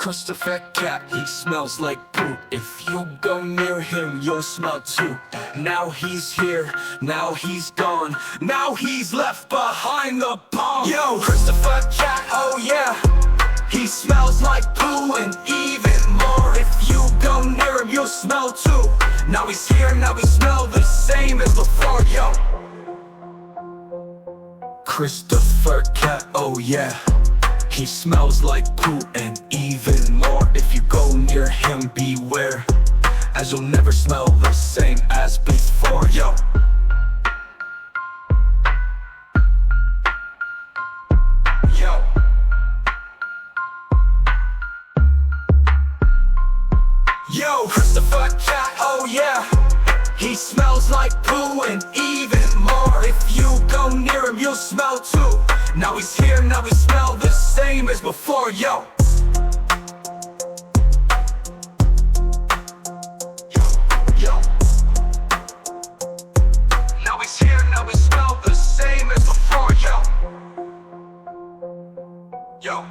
Christopher cat, he smells like poop. If you go near him, you'll smell too. Now he's here, now he's gone, now he's left behind the pond. Yo, Christopher cat, oh yeah, he smells like poo, and even more. If you go near him, you'll smell too. Now he's here, now we smell the same as before. Yo, Christopher cat, oh yeah, he smells like poo and even more. If you go near him, beware, as you'll never smell the same as before. Yo, yo, yo, Christopher cat, oh yeah, he smells like poo and even more. If you go near him, you'll smell too. Now he's here, now we smell the same as before. Yo, yo, now he's here, now we smell the same as before. Yo, yo.